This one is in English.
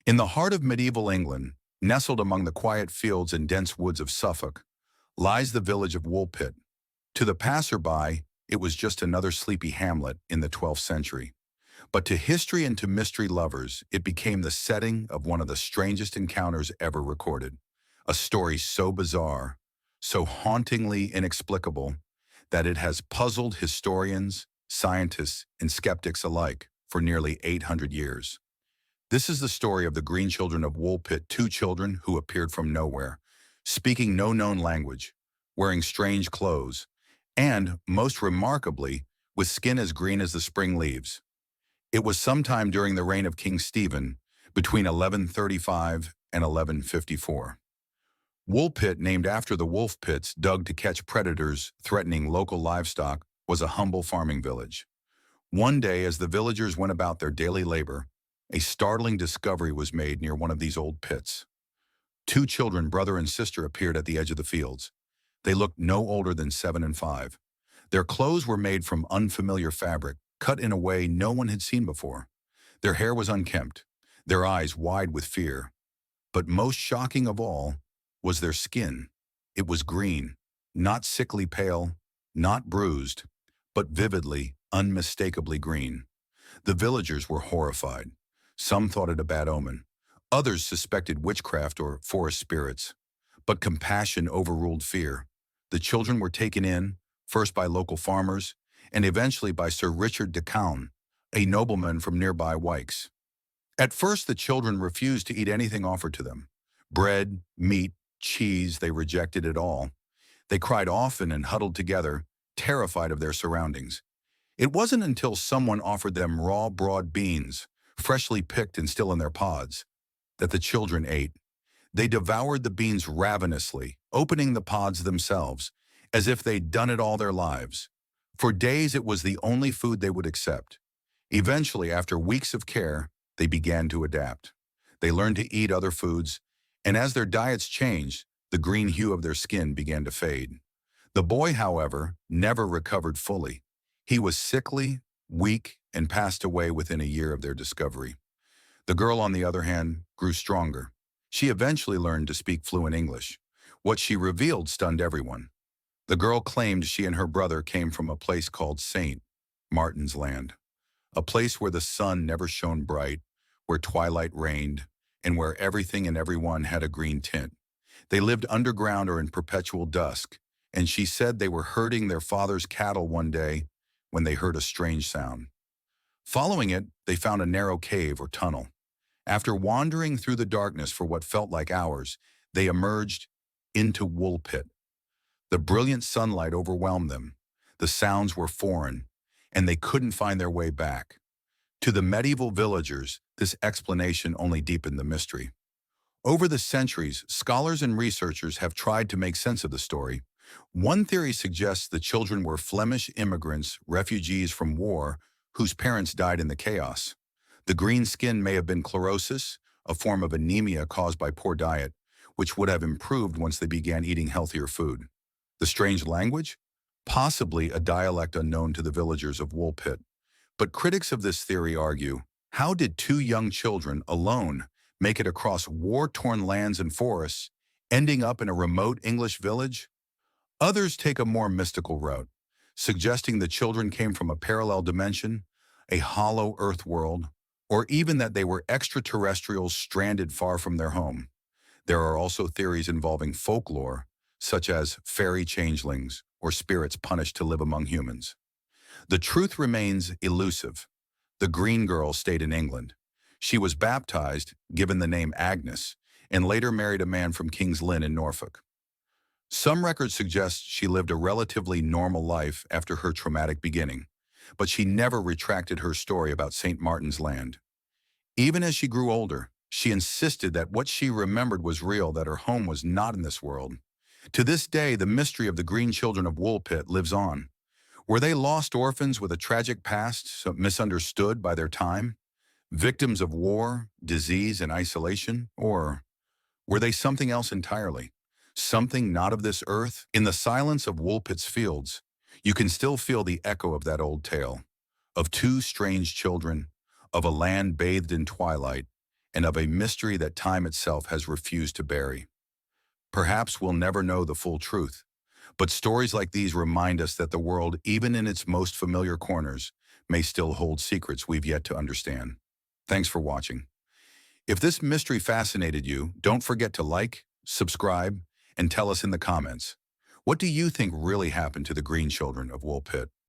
In the heart of medieval England, nestled among the quiet fields and dense woods of Suffolk, lies the village of Woolpit. To the passerby, it was just another sleepy hamlet in the 12th century. But to history and to mystery lovers, it became the setting of one of the strangest encounters ever recorded. A story so bizarre, so hauntingly inexplicable, that it has puzzled historians, scientists, and skeptics alike for nearly 800 years. This is the story of the Green Children of Woolpit, two children who appeared from nowhere, speaking no known language, wearing strange clothes, and, most remarkably, with skin as green as the spring leaves. It was sometime during the reign of King Stephen, between 1135 and 1154. Woolpit, named after the wolf pits dug to catch predators threatening local livestock, was a humble farming village. One day, as the villagers went about their daily labor, a startling discovery was made near one of these old pits. Two children, brother and sister, appeared at the edge of the fields. They looked no older than 7 and 5. Their clothes were made from unfamiliar fabric, cut in a way no one had seen before. Their hair was unkempt, their eyes wide with fear. But most shocking of all was their skin. It was green, not sickly pale, not bruised, but vividly, unmistakably green. The villagers were horrified. Some thought it a bad omen. Others suspected witchcraft or forest spirits. But compassion overruled fear. The children were taken in, first by local farmers, and eventually by Sir Richard de Calne, a nobleman from nearby Wykes. At first, the children refused to eat anything offered to them. Bread, meat, cheese, they rejected it all. They cried often and huddled together, terrified of their surroundings. It wasn't until someone offered them raw broad beans, freshly picked and still in their pods, that the children ate. They devoured the beans ravenously, opening the pods themselves, as if they'd done it all their lives. For days it was the only food they would accept. Eventually, after weeks of care, they began to adapt. They learned to eat other foods, and as their diets changed, the green hue of their skin began to fade. The boy, however, never recovered fully. He was sickly, weak, and passed away within a year of their discovery. The girl, on the other hand, grew stronger. She eventually learned to speak fluent English. What she revealed stunned everyone. The girl claimed she and her brother came from a place called St. Martin's Land, a place where the sun never shone bright, where twilight reigned, and where everything and everyone had a green tint. They lived underground or in perpetual dusk, and she said they were herding their father's cattle one day when they heard a strange sound. Following it, they found a narrow cave or tunnel. After wandering through the darkness for what felt like hours, they emerged into Woolpit. The brilliant sunlight overwhelmed them. The sounds were foreign, and they couldn't find their way back. To the medieval villagers, this explanation only deepened the mystery. Over the centuries, scholars and researchers have tried to make sense of the story. One theory suggests the children were Flemish immigrants, refugees from war, whose parents died in the chaos. The green skin may have been chlorosis, a form of anemia caused by poor diet, which would have improved once they began eating healthier food. The strange language? Possibly a dialect unknown to the villagers of Woolpit. But critics of this theory argue, how did two young children alone make it across war-torn lands and forests, ending up in a remote English village? Others take a more mystical route, suggesting the children came from a parallel dimension, a hollow earth world, or even that they were extraterrestrials stranded far from their home. There are also theories involving folklore, such as fairy changelings or spirits punished to live among humans. The truth remains elusive. The green girl stayed in England. She was baptized, given the name Agnes, and later married a man from King's Lynn in Norfolk. Some records suggest she lived a relatively normal life after her traumatic beginning, but she never retracted her story about St. Martin's Land. Even as she grew older, she insisted that what she remembered was real, that her home was not in this world. To this day, the mystery of the Green Children of Woolpit lives on. Were they lost orphans with a tragic past, so misunderstood by their time? Victims of war, disease, and isolation? Or were they something else entirely? Something not of this earth? In the silence of Woolpit's fields, you can still feel the echo of that old tale, of two strange children, of a land bathed in twilight, and of a mystery that time itself has refused to bury. Perhaps we'll never know the full truth, but stories like these remind us that the world, even in its most familiar corners, may still hold secrets we've yet to understand. Thanks for watching. If this mystery fascinated you, don't forget to like, subscribe, and tell us in the comments. What do you think really happened to the Green Children of Woolpit?